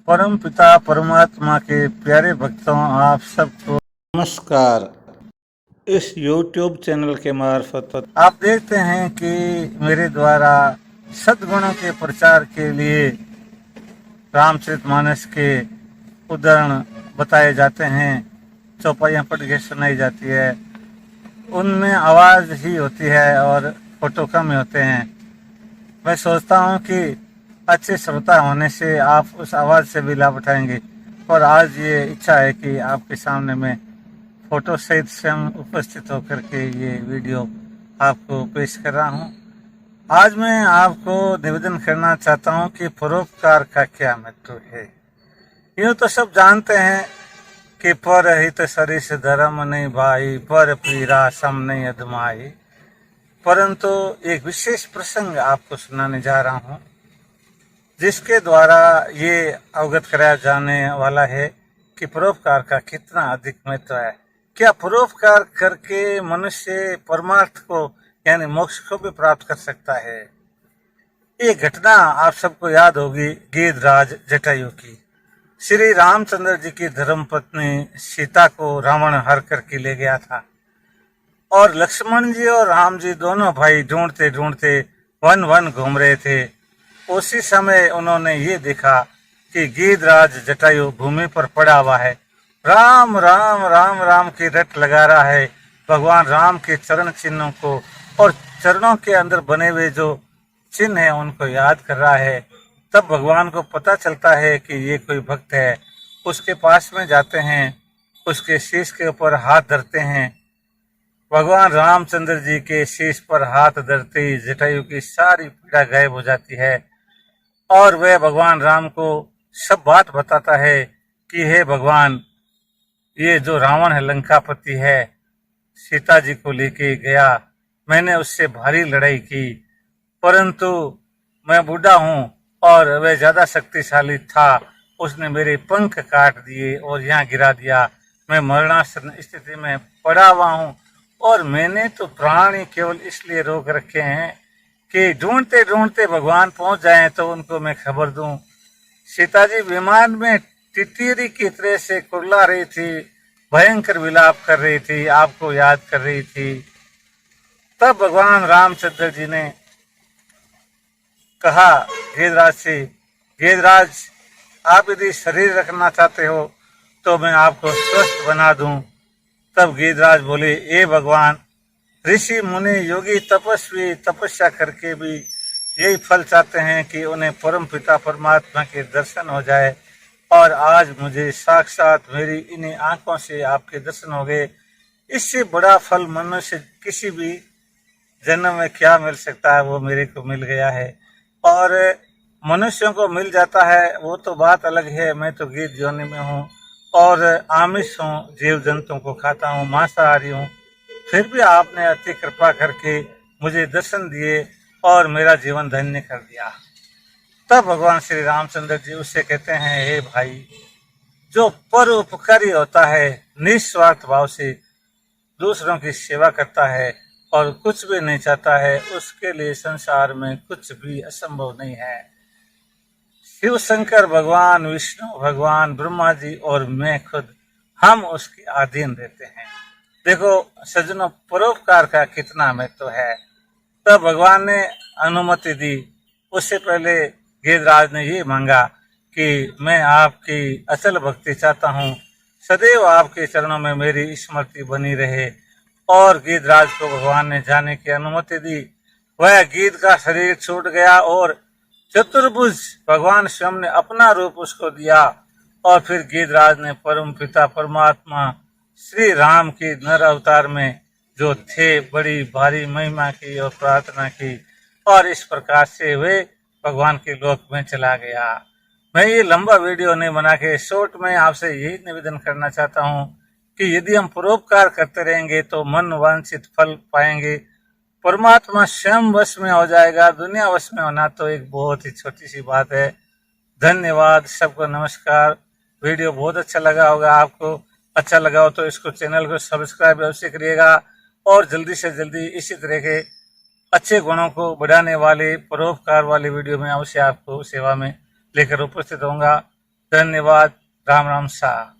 परम पिता परमात्मा के प्यारे भक्तों, आप सबको नमस्कार। इस YouTube चैनल के मार्फत आप देखते हैं कि मेरे द्वारा सद्गुणों के प्रचार के लिए रामचरितमानस के उदाहरण बताए जाते हैं, चौपाइयाँ पढ़ के सुनाई जाती है। उनमें आवाज़ ही होती है और फोटो कम होते हैं। मैं सोचता हूँ कि अच्छे श्रोता होने से आप उस आवाज़ से भी लाभ उठाएंगे। और आज ये इच्छा है कि आपके सामने मैं फोटो सहित स्वयं उपस्थित होकर के ये वीडियो आपको पेश कर रहा हूँ। आज मैं आपको निवेदन करना चाहता हूँ कि परोपकार का क्या महत्व है। यूँ तो सब जानते हैं कि पर हित सरिस धर्म नहीं भाई, पर पीरा सम नहीं अधमाई। परंतु एक विशेष प्रसंग आपको सुनाने जा रहा हूँ, जिसके द्वारा ये अवगत कराया जाने वाला है कि परोपकार का कितना अधिक महत्व है। क्या परोपकार करके मनुष्य परमार्थ को यानी मोक्ष को भी प्राप्त कर सकता है। ये घटना आप सबको याद होगी गीधराज जटायु की। श्री रामचंद्र जी की धर्मपत्नी सीता को रावण हर करके ले गया था और लक्ष्मण जी और राम जी दोनों भाई ढूंढते ढूंढते वन वन घूम रहे थे। उसी समय उन्होंने ये देखा कि गीधराज जटायु भूमि पर पड़ा हुआ है, राम राम राम राम की रट लगा रहा है, भगवान राम के चरण चिन्हों को और चरणों के अंदर बने हुए जो चिन्ह है उनको याद कर रहा है। तब भगवान को पता चलता है कि ये कोई भक्त है। उसके पास में जाते हैं, उसके शीश के ऊपर हाथ धरते हैं। भगवान रामचंद्र जी के शीश पर हाथ धरते ही जटायु की सारी पीड़ा गायब हो जाती है और वह भगवान राम को सब बात बताता है कि हे भगवान, ये जो रावण है लंकापति है, सीता जी को लेके गया, मैंने उससे भारी लड़ाई की, परंतु मैं बूढ़ा हूँ और वह ज्यादा शक्तिशाली था। उसने मेरे पंख काट दिए और यहाँ गिरा दिया। मैं मरणासन स्थिति में पड़ा हुआ हूँ और मैंने तो प्राण ही केवल इसलिए रोक रखे हैं कि ढूंढते ढूंढते भगवान पहुंच जाएं तो उनको मैं खबर दूं। सीता जी विमान में तितीरी की तरह से कुरला रही थी, भयंकर विलाप कर रही थी, आपको याद कर रही थी। तब भगवान रामचंद्र जी ने कहा गीधराज से, गीधराज आप यदि शरीर रखना चाहते हो तो मैं आपको स्वस्थ बना दूं। तब गीधराज बोले, ए भगवान, ऋषि मुनि योगी तपस्वी तपस्या करके भी यही फल चाहते हैं कि उन्हें परम पिता परमात्मा के दर्शन हो जाए, और आज मुझे साक्षात मेरी इन्हीं आंखों से आपके दर्शन हो गए। इससे बड़ा फल मनुष्य किसी भी जन्म में क्या मिल सकता है, वो मेरे को मिल गया है। और मनुष्यों को मिल जाता है वो तो बात अलग है। मैं तो गीध योनि में हूँ और आमिष हूँ, जीव जंतुओं को खाता हूँ, मांसाहारी हूँ, फिर भी आपने अति कृपा करके मुझे दर्शन दिए और मेरा जीवन धन्य कर दिया। तब भगवान श्री रामचंद्र जी उससे कहते हैं, हे भाई, जो परोपकारी होता है, निस्वार्थ भाव से दूसरों की सेवा करता है और कुछ भी नहीं चाहता है, उसके लिए संसार में कुछ भी असंभव नहीं है। शिव शंकर भगवान, विष्णु भगवान, ब्रह्मा जी और मैं खुद, हम उसके अधीन रहते हैं। देखो सज्जनों, परोपकार का कितना महत्व है। तब भगवान ने अनुमति दी। उससे पहले गीधराज ने ये मांगा कि मैं आपकी अचल भक्ति चाहता हूँ, सदैव आपके चरणों में मेरी स्मृति बनी रहे। और गीधराज को भगवान ने जाने की अनुमति दी। वह गीध का शरीर छूट गया और चतुर्भुज भगवान स्वयं ने अपना रूप उसको दिया। और फिर गीधराज ने परम पिता परमात्मा श्री राम की नर अवतार में जो थे बड़ी भारी महिमा की और प्रार्थना की, और इस प्रकार से वे भगवान के लोक में चला गया। मैं ये लंबा वीडियो नहीं बना के शॉर्ट में आपसे यही निवेदन करना चाहता हूँ कि यदि हम परोपकार करते रहेंगे तो मन वांछित फल पाएंगे। परमात्मा स्वयं वश में हो जाएगा। दुनिया वश में होना तो एक बहुत ही छोटी सी बात है। धन्यवाद, सबको नमस्कार। वीडियो बहुत अच्छा लगा होगा आपको। अच्छा लगा हो तो इसको चैनल को सब्सक्राइब अवश्य करिएगा और जल्दी से जल्दी इसी तरह के अच्छे गुणों को बढ़ाने वाले परोपकार वाले वीडियो में अवश्य आपको सेवा में लेकर उपस्थित होऊंगा। धन्यवाद। राम राम शाह।